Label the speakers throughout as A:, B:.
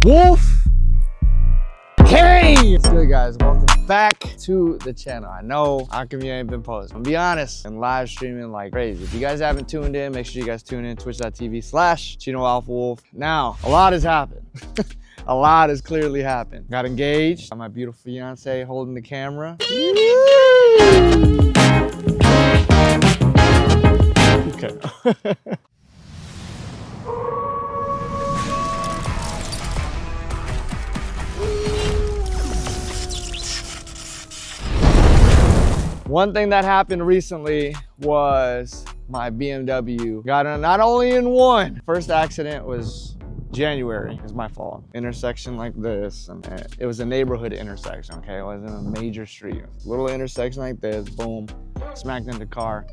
A: Wolf. Hey! What's good, guys? Welcome back to the channel. I know how come you ain't been posting. I'm gonna be honest, and live streaming like crazy. If you guys haven't tuned in, make sure you guys tune in, twitch.tv/ChinoAlphaWolf. Now, a lot has happened. A lot has clearly happened. Got engaged. Got my beautiful fiance holding the camera. Okay. One thing that happened recently was my BMW got in, not only in one. First accident was January. It was my fault. Intersection like this, and it was a neighborhood intersection, okay? It wasn't a major street. Little intersection like this, boom, smacked into the car.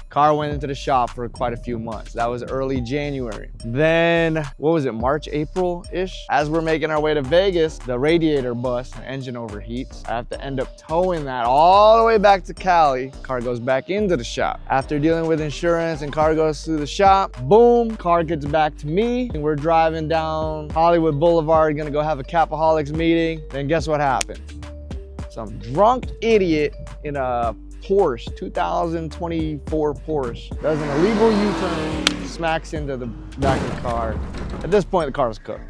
A: Car went into the shop for quite a few months. That was early January. Then, what was it, March, April-ish? As we're making our way to Vegas, the radiator busts, the engine overheats. I have to end up towing that all the way back to Cali. Car goes back into the shop. After dealing with insurance and car goes through the shop, boom, car gets back to me. And we're driving down Hollywood Boulevard, gonna go have a Capaholics meeting. Then guess what happened? Some drunk idiot in a Porsche, 2024 Porsche, does an illegal U-turn, smacks into the back of the car. At this point, the car was cooked.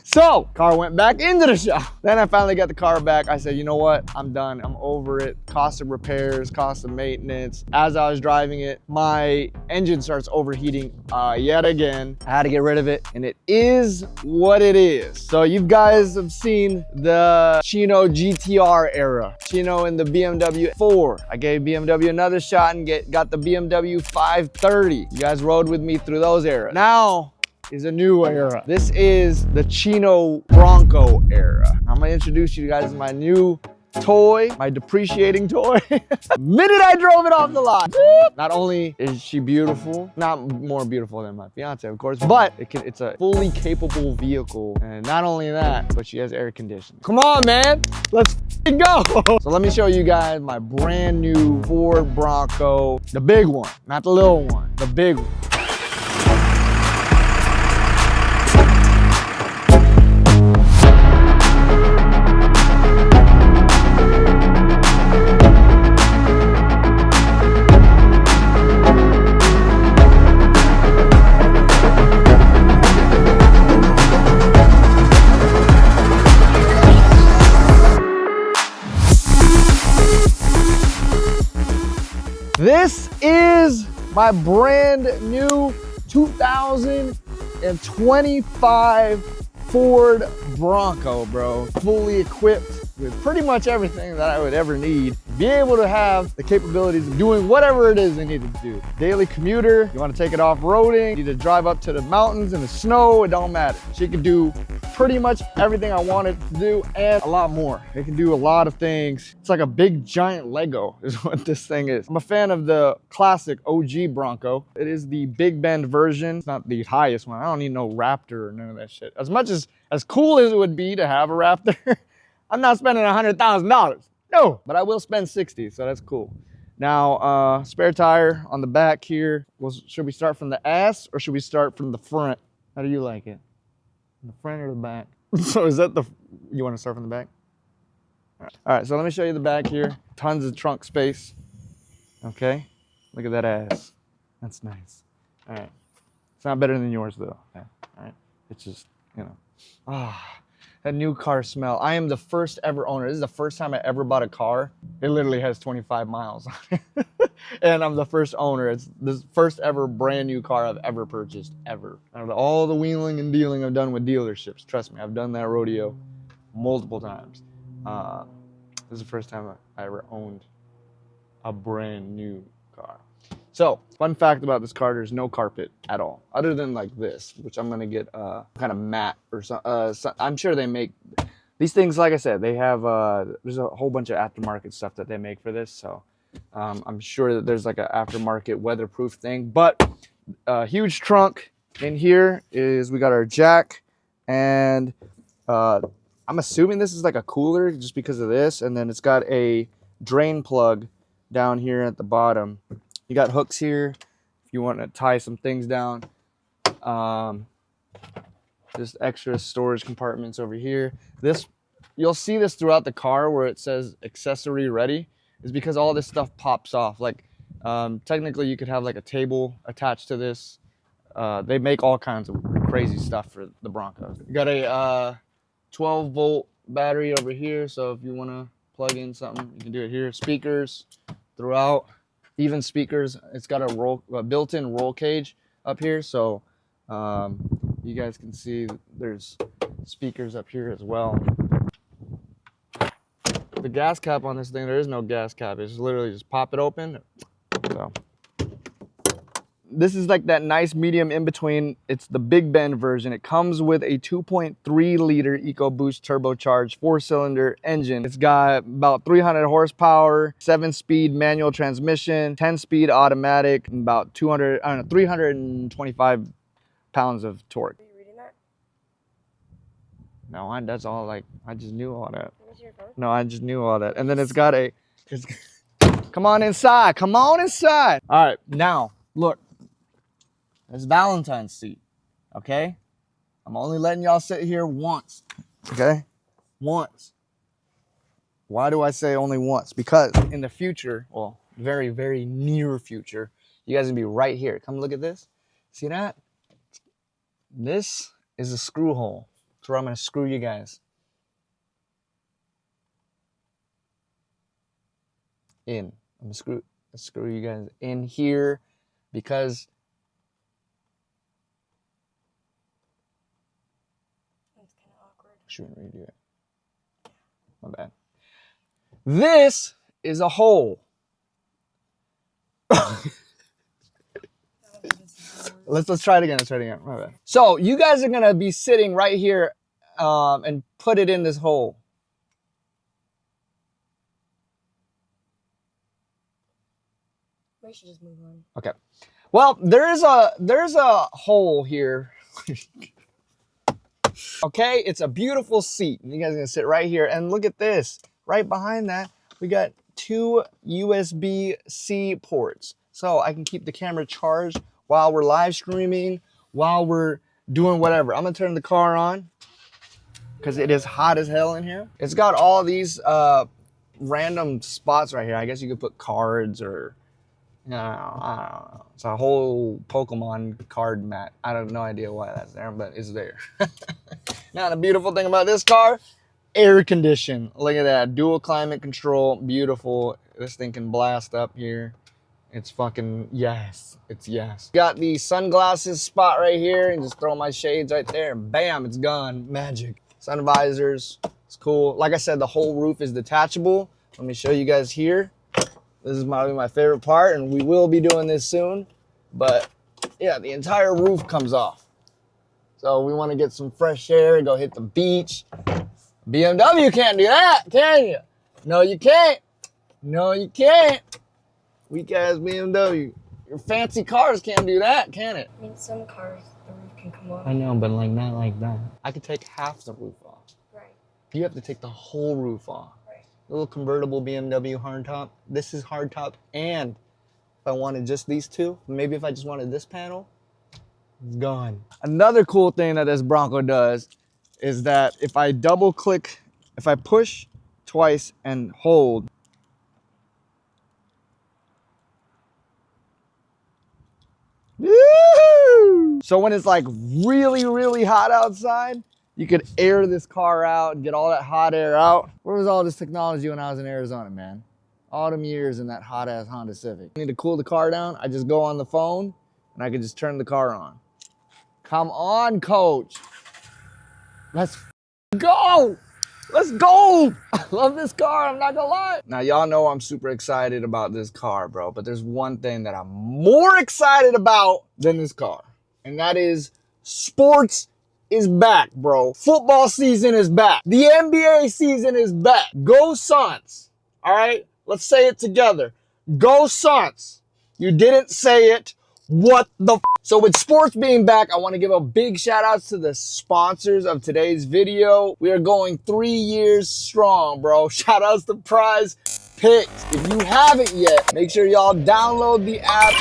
A: So, car went back into the shop. Then I finally got the car back. I said, you know what? I'm done. I'm over it. Cost of repairs, cost of maintenance. As I was driving it, my engine starts overheating yet again. I had to get rid of it, and it is what it is. So you guys have seen the Chino GTR era. Chino in the BMW 4. I gave BMW another shot and got the BMW 530. You guys rode with me through those eras. Now is a new era. This is the Chino Bronco era. I'm gonna introduce you guys to my new toy, my depreciating toy. The minute I drove it off the lot. Not only is she beautiful, not more beautiful than my fiance, of course, but it's a fully capable vehicle. And not only that, but she has air conditioning. Come on, man, let's go. So let me show you guys my brand new Ford Bronco, the big one, not the little one, the big one. This is my brand new 2025 Ford Bronco, bro. Fully equipped with pretty much everything that I would ever need. Be able to have the capabilities of doing whatever it is I needed to do. Daily commuter, you want to take it off-roading, you need to drive up to the mountains in the snow, it don't matter. She can do pretty much everything I wanted to do and a lot more. It can do a lot of things. It's like a big giant Lego is what this thing is. I'm a fan of the classic OG Bronco. It is the Big Bend version. It's not the highest one. I don't need no Raptor or none of that shit. As much as cool as it would be to have a Raptor, I'm not spending $100,000. No, but I will spend 60, so that's cool. Now, spare tire on the back here. Well, should we start from the ass or should we start from the front? How do you like it? The front or the back? So is that you want to start from the back? All right, so let me show you the back here. Tons of trunk space. Okay, look at that ass. That's nice. All right, it's not better than yours though. Okay. All right, it's just, you know. That new car smell. I am the first ever owner. This is the first time I ever bought a car. It literally has 25 miles on it. And I'm the first owner. It's the first ever brand new car I've ever purchased, ever. Out of all the wheeling and dealing I've done with dealerships, trust me, I've done that rodeo multiple times. This is the first time I ever owned a brand new car. So, fun fact about this car, there's no carpet at all, other than like this, which I'm gonna get kind of matte or something. I'm sure they make these things, like I said, they have, there's a whole bunch of aftermarket stuff that they make for this, so I'm sure that there's like an aftermarket weatherproof thing, but huge trunk. In here is, we got our jack, and I'm assuming this is like a cooler just because of this, and then it's got a drain plug down here at the bottom. You got hooks here if you want to tie some things down. Just extra storage compartments over here. This, you'll see this throughout the car where it says accessory ready, is because all this stuff pops off. Like technically you could have like a table attached to this. They make all kinds of crazy stuff for the Broncos. You got a 12-volt battery over here, so if you want to plug in something, you can do it here. Speakers throughout, even speakers. It's got a built-in roll cage up here, so you guys can see there's speakers up here as well. The gas cap on this thing, there is no gas cap. It's literally just pop it open. So this is like that nice medium in between. It's the Big Bend version. It comes with a 2.3 liter EcoBoost turbocharged 4-cylinder engine. It's got about 300 horsepower, 7-speed manual transmission, 10-speed automatic, and about 325 pounds of torque.
B: Are you reading that?
A: No, that's all. Like, I just knew all that.
B: Where's your phone?
A: No, I just knew all that. And then it's got come on inside. Come on inside. All right, now look. It's Valentine's seat, okay? I'm only letting y'all sit here once, okay? Once. Why do I say only once? Because in the future, well, very, very near future, you guys are gonna be right here. Come look at this. See that? This is a screw hole. That's where I'm gonna screw you guys in. I'm gonna screw you guys in here because shouldn't redo it. My bad. This is a hole. Let's try it again. Let's try it again. My bad. So you guys are gonna be sitting right here and put it in this hole.
B: We should just move on.
A: Okay. Well, there's a hole here. Okay, it's a beautiful seat. You guys are gonna sit right here and look at this. Right behind that, we got 2 USB-C ports. So I can keep the camera charged while we're live streaming, while we're doing whatever. I'm gonna turn the car on because it is hot as hell in here. It's got all these random spots right here. I guess you could put cards or, I don't know. It's a whole Pokemon card mat. I have no idea why that's there, but it's there. Now, the beautiful thing about this car, air condition. Look at that, dual climate control, beautiful. This thing can blast up here. It's fucking yes, it's yes. Got the sunglasses spot right here and just throw my shades right there and bam, it's gone, magic. Sun visors, it's cool. Like I said, the whole roof is detachable. Let me show you guys here. This is probably my favorite part, and we will be doing this soon. But yeah, the entire roof comes off. So we want to get some fresh air, go hit the beach. BMW can't do that, can you? No, you can't. No, you can't. Weak ass BMW. Your fancy cars can't do that, can it?
B: I mean, some cars, the roof can come off.
A: I know, but like not like that. I could take half the roof off.
B: Right.
A: You have to take the whole roof off.
B: Right.
A: Little convertible BMW hardtop. This is hardtop, and if I wanted just these two, maybe if I just wanted this panel, it's gone. Another cool thing that this Bronco does is that if I double click, if I push twice and hold, so when it's like really, really hot outside, you could air this car out and get all that hot air out. Where was all this technology when I was in Arizona, man? All them years in that hot ass Honda Civic. I need to cool the car down. I just go on the phone and I can just turn the car on. Come on, coach. Let's go. Let's go. I love this car, I'm not gonna lie. Now, y'all know I'm super excited about this car, bro, but there's one thing that I'm more excited about than this car, and that is sports is back, bro. Football season is back. The NBA season is back. Go Suns, all right? Let's say it together. Go Suns. You didn't say it. What the f? So with sports being back, I want to give a big shout out to the sponsors of today's video. We are going 3 years strong, bro. Shout outs to Prize Picks. If you haven't yet, make sure y'all download the app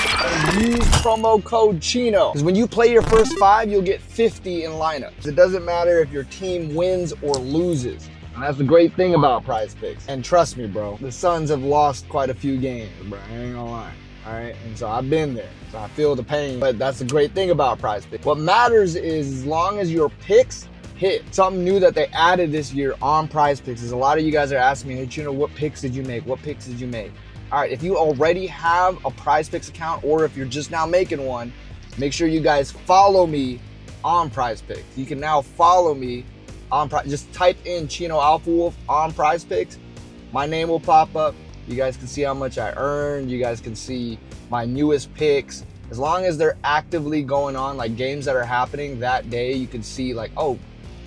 A: and use promo code Chino. Because when you play your first 5, you'll get 50 in lineups. It doesn't matter if your team wins or loses. And that's the great thing about Prize Picks. And trust me, bro, the Suns have lost quite a few games, bro. I ain't gonna lie. All right, and so I've been there, so I feel the pain, but that's the great thing about Prize Picks. What matters is as long as your picks hit. Something new that they added this year on Prize Picks is a lot of you guys are asking me, hey, Chino, what picks did you make? What picks did you make? All right, if you already have a Prize Picks account or if you're just now making one, make sure you guys follow me on Prize Picks. You can now follow me on just type in ChinoAlphaWolf on Prize Picks. My name will pop up. You guys can see how much I earned. You guys can see my newest picks. As long as they're actively going on, like games that are happening that day, you can see like, oh,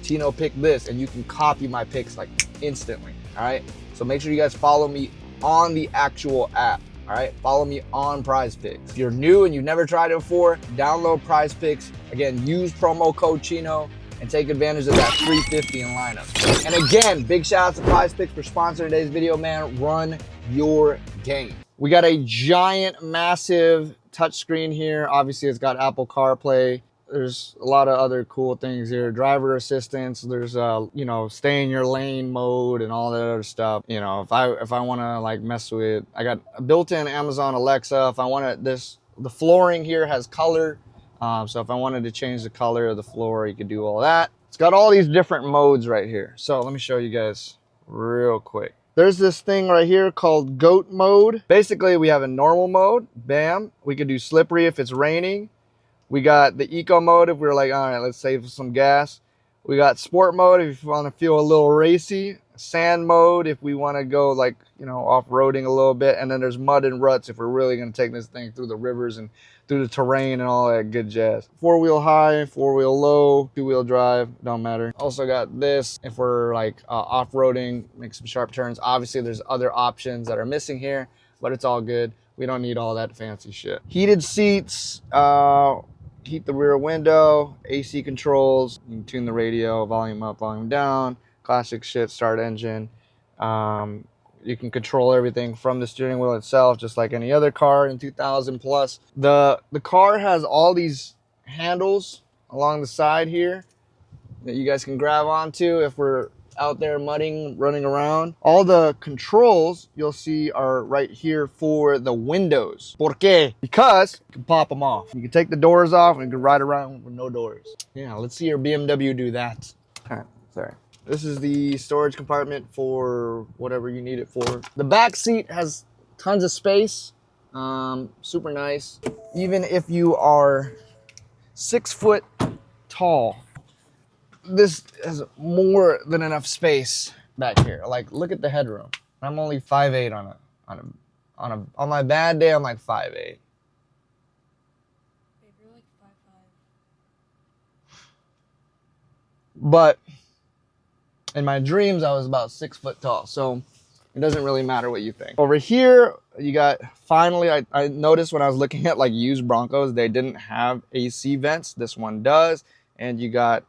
A: Chino picked this, and you can copy my picks like instantly, all right? So make sure you guys follow me on the actual app, all right? Follow me on Prize Picks. If you're new and you've never tried it before, download Prize Picks. Again, use promo code Chino and take advantage of that free 50 in lineup. And again, big shout out to Prize Picks for sponsoring today's video, man. Run your game. We got a giant, massive touchscreen here. Obviously, it's got Apple CarPlay. There's a lot of other cool things here. Driver assistance. There's you know, stay in your lane mode and all that other stuff. You know, if I want to like mess with, I got a built-in Amazon Alexa. If I want to, the flooring here has color. So if I wanted to change the color of the floor, you could do all that. It's got all these different modes right here. So let me show you guys real quick. There's this thing right here called goat mode. Basically, we have a normal mode. Bam. We could do slippery if it's raining. We got the eco mode if we're like, all right, let's save some gas. We got sport mode if you want to feel a little racy. Sand mode if we want to go like, you know, off-roading a little bit. And then there's mud and ruts if we're really going to take this thing through the rivers and through the terrain and all that good jazz. 4-wheel high, 4-wheel low, 2-wheel drive, don't matter. Also got this if we're like off-roading, make some sharp turns. Obviously there's other options that are missing here, but it's all good. We don't need all that fancy shit. Heated seats, heat the rear window, AC controls, you can tune the radio, volume up, volume down, classic shit, start engine. You can control everything from the steering wheel itself, just like any other car in 2000 plus. The car has all these handles along the side here that you guys can grab onto if we're out there mudding, running around. All the controls you'll see are right here for the windows. ¿Por qué? Because you can pop them off. You can take the doors off and you can ride around with no doors. Yeah, let's see your BMW do that. All right, sorry. This is the storage compartment for whatever you need it for. The back seat has tons of space, super nice. Even if you are 6 foot tall, this has more than enough space back here. Like, look at the headroom. I'm only 5'8" on my bad day. I'm like 5'8".
B: Babe, you're like 5'5".
A: But in my dreams, I was about 6 foot tall. So it doesn't really matter what you think. Over here, you got, finally, I noticed when I was looking at like used Broncos, they didn't have AC vents. This one does. And you got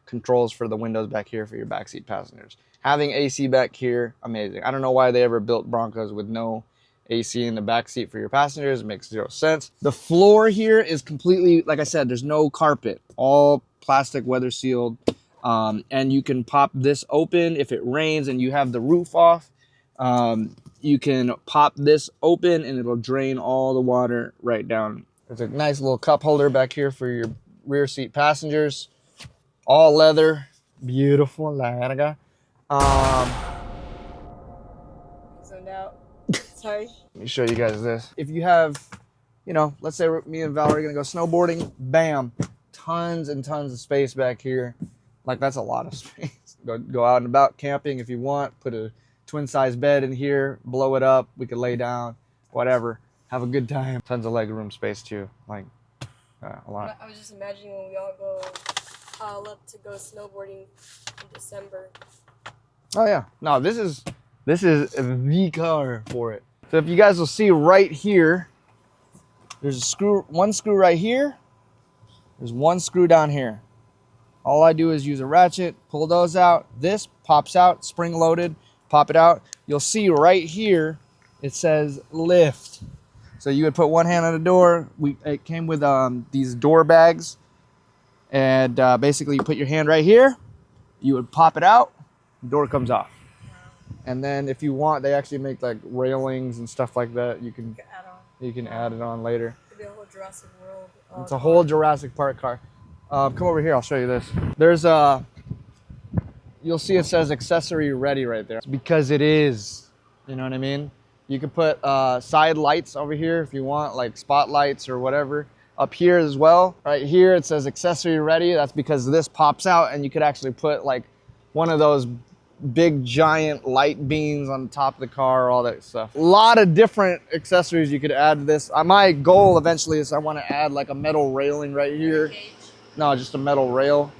A: controls for the windows back here for your backseat passengers. Having AC back here, amazing. I don't know why they ever built Broncos with no AC in the backseat for your passengers. It makes 0 sense. The floor here is completely, like I said, there's no carpet. All plastic, weather sealed. And you can pop this open if it rains and you have the roof off. You can pop this open and it'll drain all the water right down. There's a nice little cup holder back here for your rear seat passengers. All leather, beautiful, larga.
B: Zoned out. Sorry.
A: Let me show you guys this. If you have, you know, let's say me and Valerie are gonna go snowboarding, bam, tons and tons of space back here. Like, that's a lot of space. Go out and about camping if you want. Put a twin size bed in here, blow it up. We could lay down, whatever. Have a good time. Tons of leg room space too, like a lot.
B: I was just imagining when we all go pile up to go snowboarding in December.
A: Oh yeah, no, this is the car for it. So if you guys will see right here, there's a screw, one screw right here, There's one screw down here. All I do is use a ratchet, pull those out. This pops out, spring loaded, pop it out. You'll see right here, it says lift. So you would put one hand on the door. It came with these door bags. And basically you put your hand right here. You would pop it out, the door comes off. And then if you want, they actually make like railings and stuff like that. You can add it on later.
B: It'd be a whole Jurassic World.
A: It's a whole Jurassic Park car. Come over here, I'll show you this. There's you'll see it says accessory ready right there. It's because it is, you know what I mean? You can put side lights over here if you want, like spotlights or whatever. Up here as well, right here it says accessory ready. That's because this pops out and you could actually put like one of those big giant light beams on the top of the car, all that stuff. A lot of different accessories you could add to this. My goal eventually is I want to add like a metal railing right here. No, just a metal rail,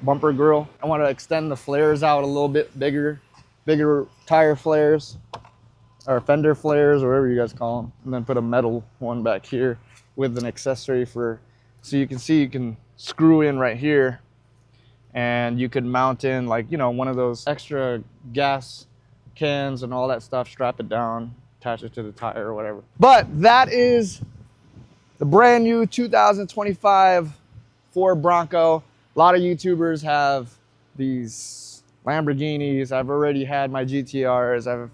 A: bumper grill. I want to extend the flares out a little bit bigger tire flares or fender flares, or whatever you guys call them. And then put a metal one back here with an accessory for, so you can see you can screw in right here and you could mount in like, you know, one of those extra gas cans and all that stuff, strap it down, attach it to the tire or whatever. But that is the brand new 2025 Ford Bronco. A lot of YouTubers have these Lamborghinis. I've already had my GTRs. I've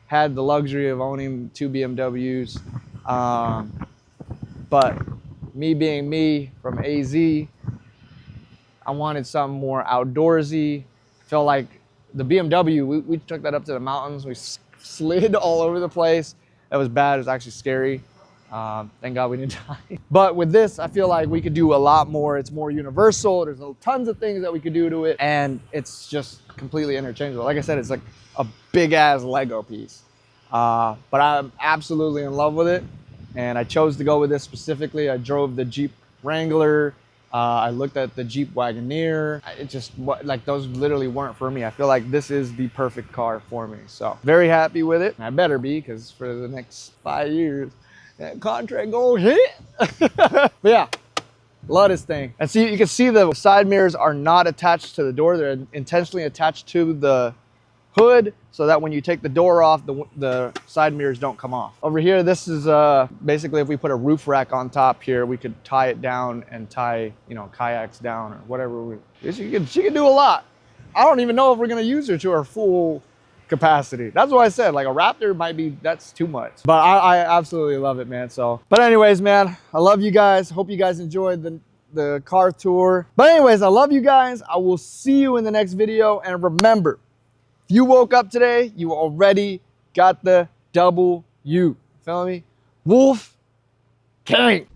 A: had the luxury of owning 2 BMWs. But me being me from AZ, I wanted something more outdoorsy. Felt like the BMW, we took that up to the mountains. We slid all over the place. It was bad, it was actually scary. Thank God we didn't die. But with this, I feel like we could do a lot more. It's more universal. There's tons of things that we could do to it. And it's just completely interchangeable. Like I said, it's like a big ass Lego piece. But I'm absolutely in love with it. And I chose to go with this specifically. I drove the Jeep Wrangler. I looked at the Jeep Wagoneer. It just, like, those literally weren't for me. I feel like this is the perfect car for me. So very happy with it. I better be, because for the next 5 years, that contract gonna hit. But yeah, love this thing. And see, you can see the side mirrors are not attached to the door. They're intentionally attached to the hood so that when you take the door off, the side mirrors don't come off. Over here, this is basically if we put a roof rack on top here, we could tie it down and tie, you know, kayaks down or whatever. She can do a lot. I don't even know if we're gonna use her to her full capacity. That's what I said, like a Raptor might be, that's too much. But I absolutely love it, man. So, but anyways, man, I love you guys. Hope you guys enjoyed the car tour. But anyways, I love you guys. I will see you in the next video. And remember, if you woke up today, you already got the W. Feel me? Wolf gang.